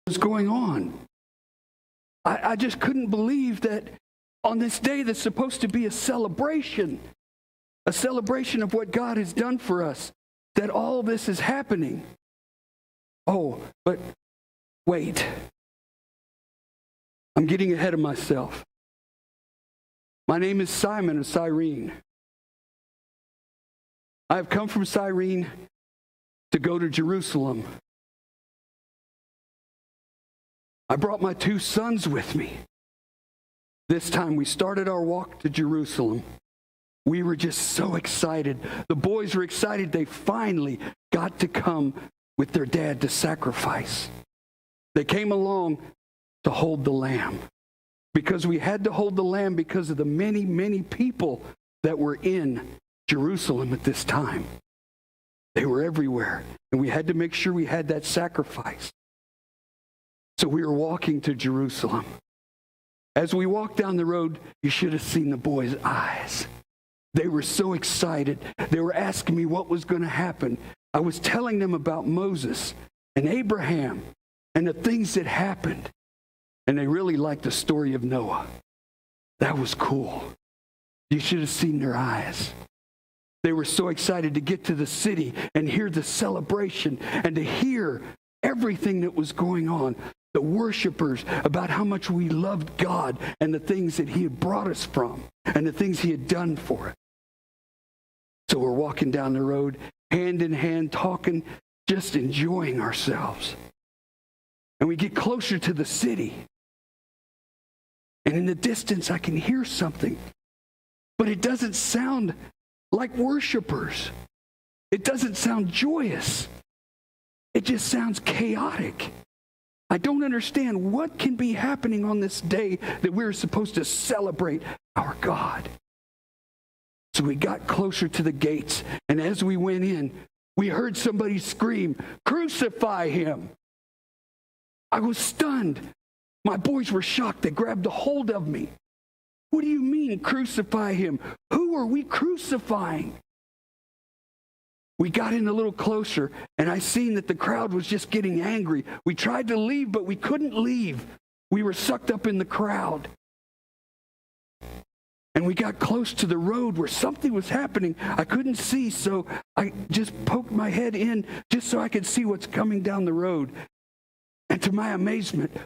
was going on. I just couldn't believe that on this day that's supposed to be a celebration of what God has done for us, that all this is happening. Oh, but wait. I'm getting ahead of myself. My name is Simon of Cyrene. I have come from Cyrene to go to Jerusalem. I brought my 2 sons with me. This time we started our walk to Jerusalem. We were just so excited. The boys were excited they finally got to come with their dad to sacrifice. They came along to hold the lamb, because we had to hold the lamb because of the many, many people that were in Jerusalem at this time. They were everywhere, and we had to make sure we had that sacrifice. So we were walking to Jerusalem. As we walked down the road, you should have seen the boys' eyes. They were so excited. They were asking me what was going to happen. I was telling them about Moses and Abraham and the things that happened. And they really liked the story of Noah. That was cool. You should have seen their eyes. They were so excited to get to the city and hear the celebration and to hear everything that was going on. The worshipers, about how much we loved God and the things that He had brought us from and the things He had done for us. So we're walking down the road, hand in hand, talking, just enjoying ourselves. And we get closer to the city. And in the distance, I can hear something. But it doesn't sound like worshipers. It doesn't sound joyous. It just sounds chaotic. I don't understand what can be happening on this day that we're supposed to celebrate our God. So we got closer to the gates, and as we went in, we heard somebody scream, "Crucify him!" I was stunned. My boys were shocked. They grabbed a hold of me. What do you mean, crucify him? Who are we crucifying? We got in a little closer, and I seen that the crowd was just getting angry. We tried to leave, but we couldn't leave. We were sucked up in the crowd. And we got close to the road where something was happening. I couldn't see, so I just poked my head in just so I could see what's coming down the road. And to my amazement,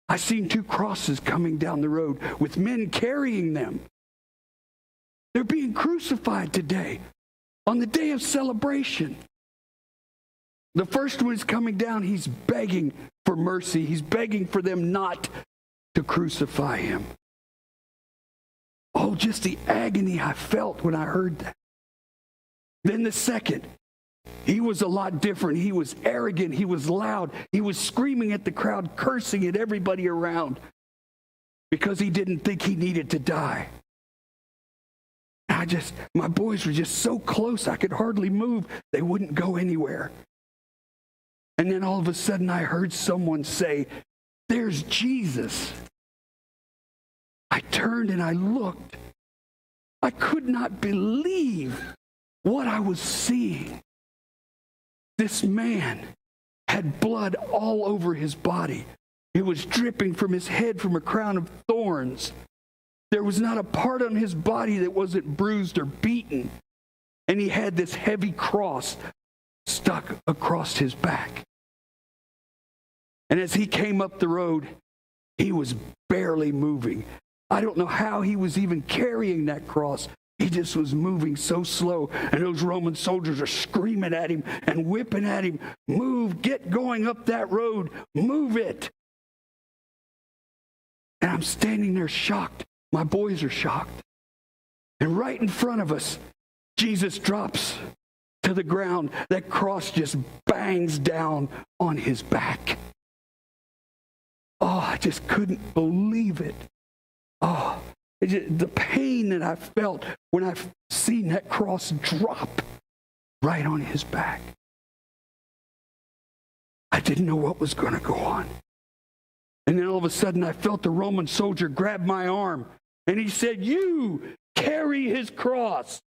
I seen 2 crosses coming down the road with men carrying them. They're being crucified today on the day of celebration. The first one is coming down. He's begging for mercy. He's begging for them not to crucify him. Oh, just the agony I felt when I heard that. Then the second, he was a lot different. He was arrogant. He was loud. He was screaming at the crowd, cursing at everybody around because he didn't think he needed to die. My boys were just so close, I could hardly move. They wouldn't go anywhere. And then all of a sudden I heard someone say, "There's Jesus." I turned and I looked. I could not believe what I was seeing. This man had blood all over his body. It was dripping from his head from a crown of thorns. There was not a part on his body that wasn't bruised or beaten. And he had this heavy cross stuck across his back. And as he came up the road, he was barely moving. I don't know how he was even carrying that cross. He just was moving so slow. And those Roman soldiers are screaming at him and whipping at him. "Move, get going up that road, move it." And I'm standing there shocked. My boys are shocked. And right in front of us, Jesus drops to the ground. That cross just bangs down on his back. Oh, I just couldn't believe it. Oh, the pain that I felt when I seen that cross drop right on his back. I didn't know what was going to go on. And then all of a sudden I felt the Roman soldier grab my arm and he said, "You carry his cross."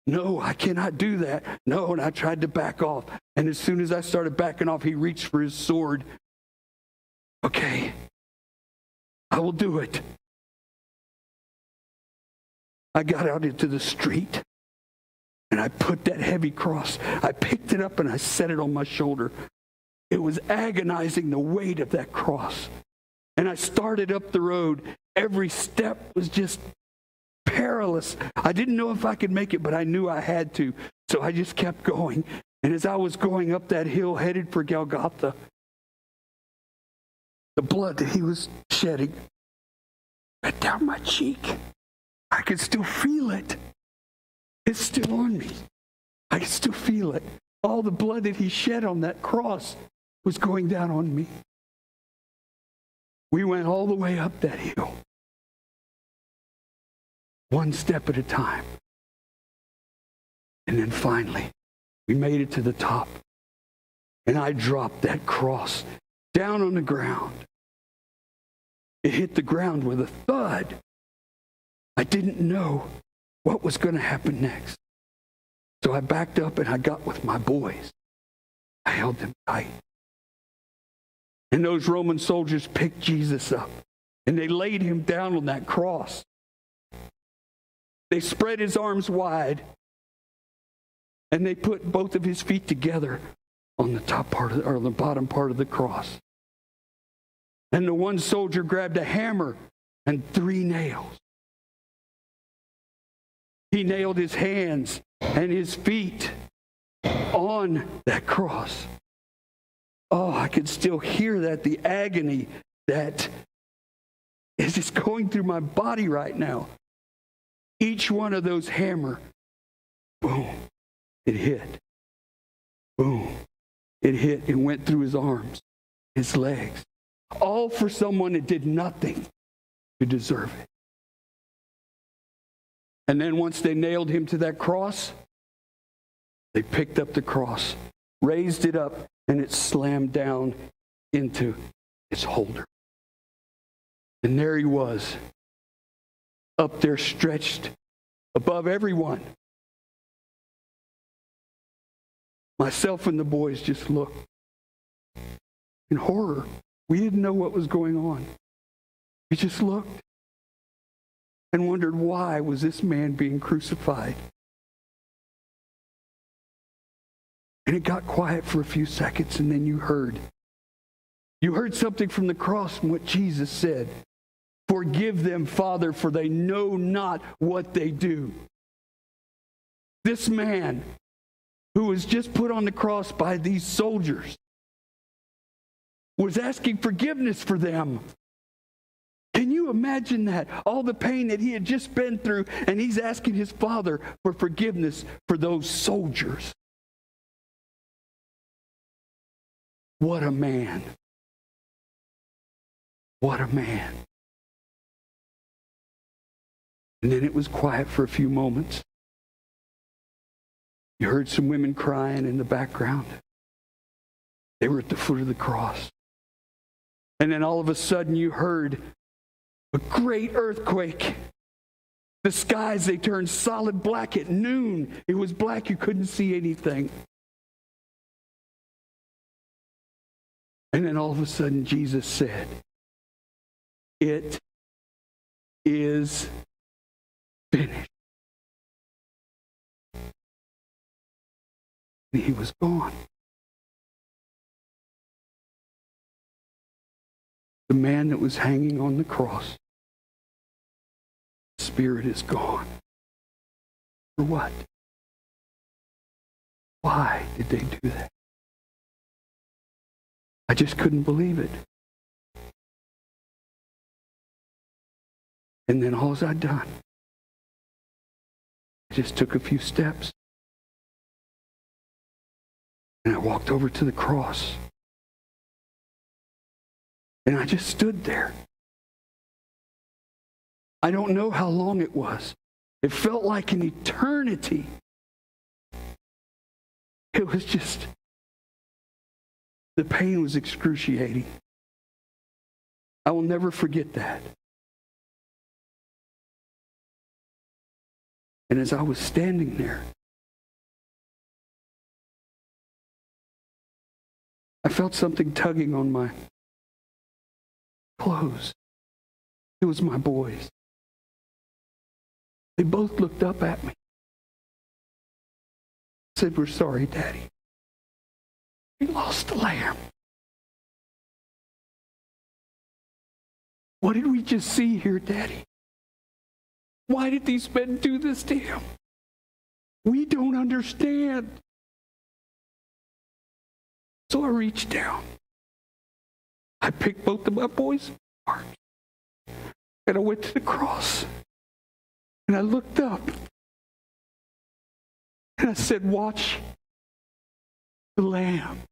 No, I cannot do that. No, and I tried to back off. And as soon as I started backing off, he reached for his sword Okay, I will do it. I got out into the street and I put that heavy cross. I picked it up and I set it on my shoulder. It was agonizing, the weight of that cross. And I started up the road. Every step was just perilous. I didn't know if I could make it, but I knew I had to. So I just kept going. And as I was going up that hill, headed for Golgotha, the blood that he was shedding went down my cheek. I could still feel it. It's still on me. I can still feel it. All the blood that he shed on that cross was going down on me. We went all the way up that hill, one step at a time. And then finally, we made it to the top. And I dropped that cross down on the ground. It hit the ground with a thud. I didn't know what was going to happen next. So I backed up and I got with my boys. I held them tight. And those Roman soldiers picked Jesus up and they laid him down on that cross. They spread his arms wide and they put both of his feet together on the top part of or the bottom part of the cross. And the one soldier grabbed a hammer and 3 nails. He nailed his hands and his feet on that cross. Oh, I could still hear that, the agony that is just going through my body right now. Each one of those hammer, boom, it hit. Boom, it hit and went through his arms, his legs. All for someone that did nothing to deserve it. And then once they nailed him to that cross, they picked up the cross, raised it up, and it slammed down into its holder. And there he was, up there stretched above everyone. Myself and the boys just looked in horror. We didn't know what was going on. We just looked and wondered, why was this man being crucified? And it got quiet for a few seconds, and then you heard something from the cross and what Jesus said. Forgive them, Father, for they know not what they do. This man who was just put on the cross by these soldiers was asking forgiveness for them. Can you imagine that? All the pain that he had just been through, and he's asking his Father for forgiveness for those soldiers. What a man. What a man. And then it was quiet for a few moments. You heard some women crying in the background. They were at the foot of the cross. And then all of a sudden you heard a great earthquake. The skies, they turned solid black at noon. It was black. You couldn't see anything. And then all of a sudden Jesus said, "It is finished." And he was gone. The man that was hanging on the cross, spirit is gone. For what? Why did they do that? I just couldn't believe it. And then all I'd done, I just took a few steps. And I walked over to the cross. And I just stood there. I don't know how long it was. It felt like an eternity. It was just, the pain was excruciating. I will never forget that. And as I was standing there, I felt something tugging on my closed. It was my boys. They both looked up at me. Said, "We're sorry, Daddy. We lost the lamb." What did we just see here, Daddy? Why did these men do this to him? We don't understand. So I reached down. I picked both of my boys apart. And I went to the cross. And I looked up. And I said, "Watch the Lamb